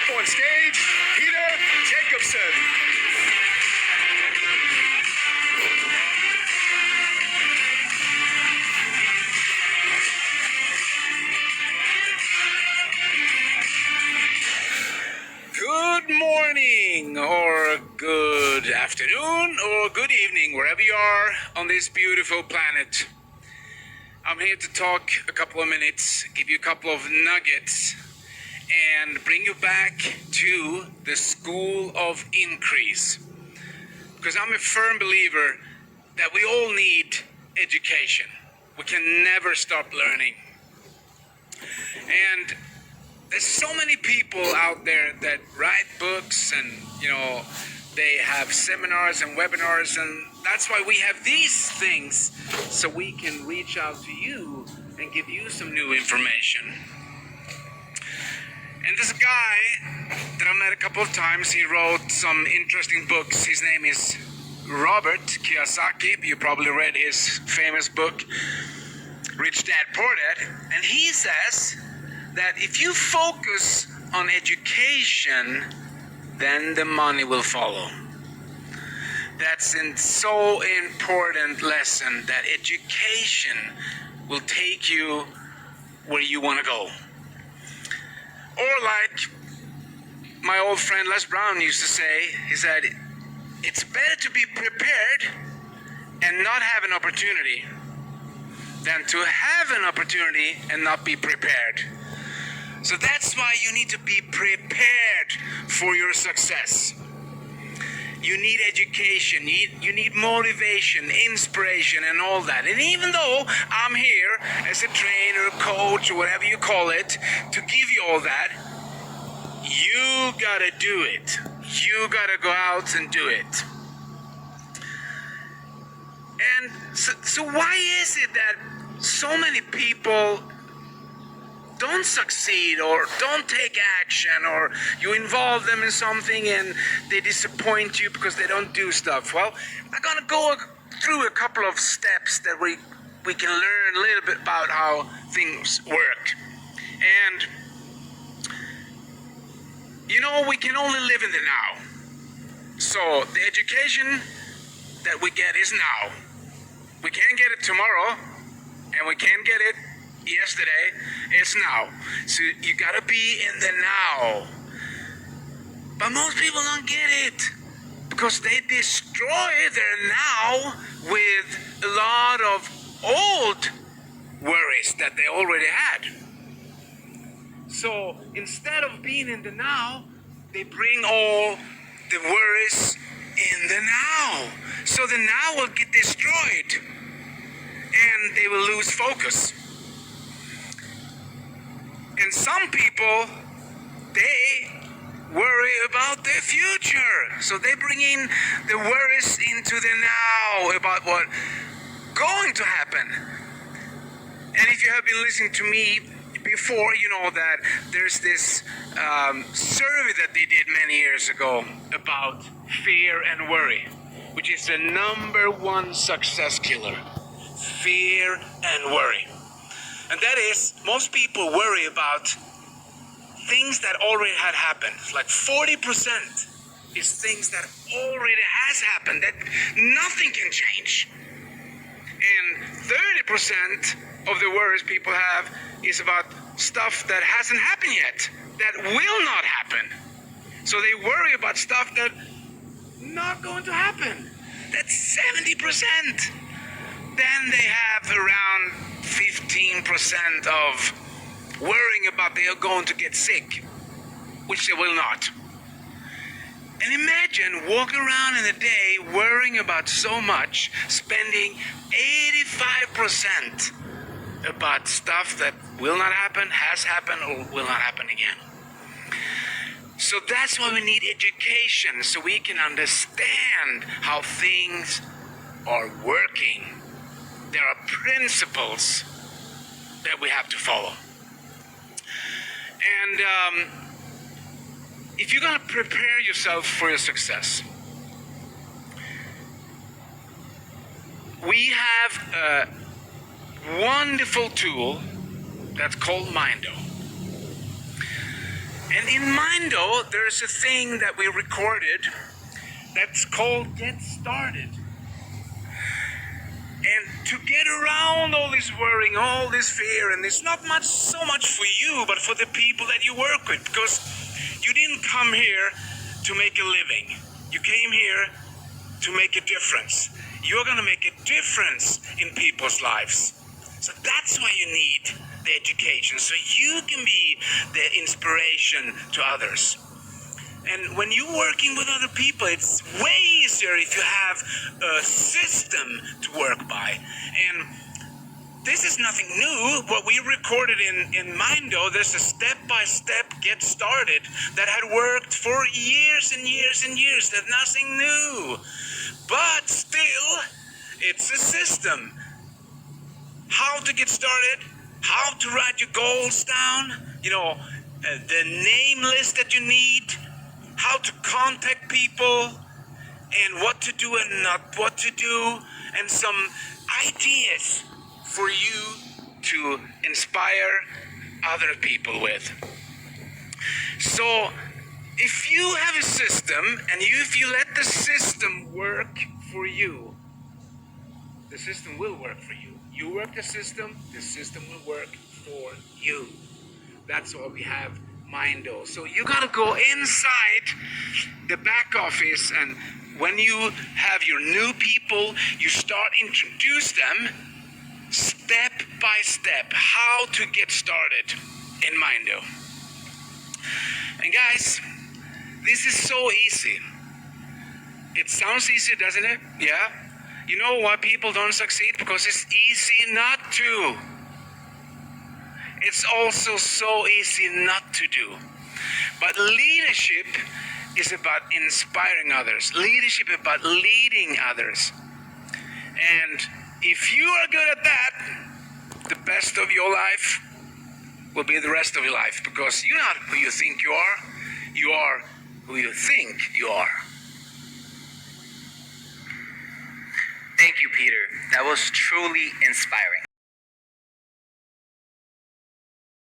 up on stage, Peter Jacobson. Good morning, or good afternoon, or good evening, wherever you are on this beautiful planet. I'm here to talk a couple of minutes, give you a couple of nuggets, and bring you back to the school of increase. Because I'm a firm believer that we all need education. We can never stop learning. And there's so many people out there that write books and, they have seminars and webinars, and that's why we have these things, so we can reach out to you and give you some new information. And this guy that I met a couple of times, he wrote some interesting books. His name is Robert Kiyosaki. You probably read his famous book, Rich Dad Poor Dad. And he says that if you focus on education, then the money will follow. That's a so important lesson, that education will take you where you want to go. Or like my old friend Les Brown used to say, he said, it's better to be prepared and not have an opportunity than to have an opportunity and not be prepared. So that's why you need to be prepared for your success. You need education, you need motivation, inspiration, and all that. And even though I'm here as a trainer, coach, or whatever you call it, to give you all that, you gotta do it. You gotta go out and do it. And so why is it that so many people don't succeed or don't take action, or you involve them in something and they disappoint you because they don't do stuff? Well, I'm gonna go through a couple of steps that we can learn a little bit about how things work. And we can only live in the now. So the education that we get is now. We can't get it tomorrow, and we can't get it yesterday. It's now. So you gotta be in the now. But most people don't get it, because they destroy their now with a lot of old worries that they already had. So instead of being in the now, they bring all the worries in the now. So the now will get destroyed and they will lose focus. And some people, they worry about the future. So they bring in the worries into the now about what going to happen. And if you have been listening to me before, you know that there's this survey that they did many years ago about fear and worry, which is the #1 success killer. Fear and worry. And that is, most people worry about things that already had happened. Like 40% is things that already has happened, that nothing can change. And 30% of the worries people have is about stuff that hasn't happened yet, that will not happen. So they worry about stuff that not going to happen. That's 70%. Then they have around 15% of worrying about they are going to get sick, which they will not. And imagine walking around in a day worrying about so much, spending 85% about stuff that will not happen, has happened, or will not happen again. So that's why we need education, so we can understand how things are working. There are principles that we have to follow. And if you're going to prepare yourself for your success, we have a wonderful tool that's called Mindo. And in Mindo, there's a thing that we recorded that's called Get Started. And to get around all this worrying, all this fear, and it's not so much for you, but for the people that you work with, because you didn't come here to make a living. You came here to make a difference. You're going to make a difference in people's lives. So that's why you need the education, so you can be the inspiration to others. And when you're working with other people, it's way easier if you have a system to work by. And this is nothing new. What we recorded in Mindo, there's a step-by-step get started that had worked for years and years and years. There's nothing new. But still, it's a system. How to get started, how to write your goals down, the name list that you need, how to contact people, and what to do and not what to do, and some ideas for you to inspire other people with. So if you have a system, and if you let the system work for you, the system will work for you. You work the system will work for you. That's why we have Mindo. So you gotta go inside the back office, and when you have your new people, you start introduce them step by step how to get started in Mindo. And guys, this is so easy. It sounds easy, doesn't it? Yeah. You know why people don't succeed? Because it's easy not to. It's also so easy not to do. But leadership is about inspiring others. Leadership is about leading others. And if you are good at that, the best of your life will be the rest of your life, because you're not who you think you are who you think you are. Thank you, Peter. That was truly inspiring.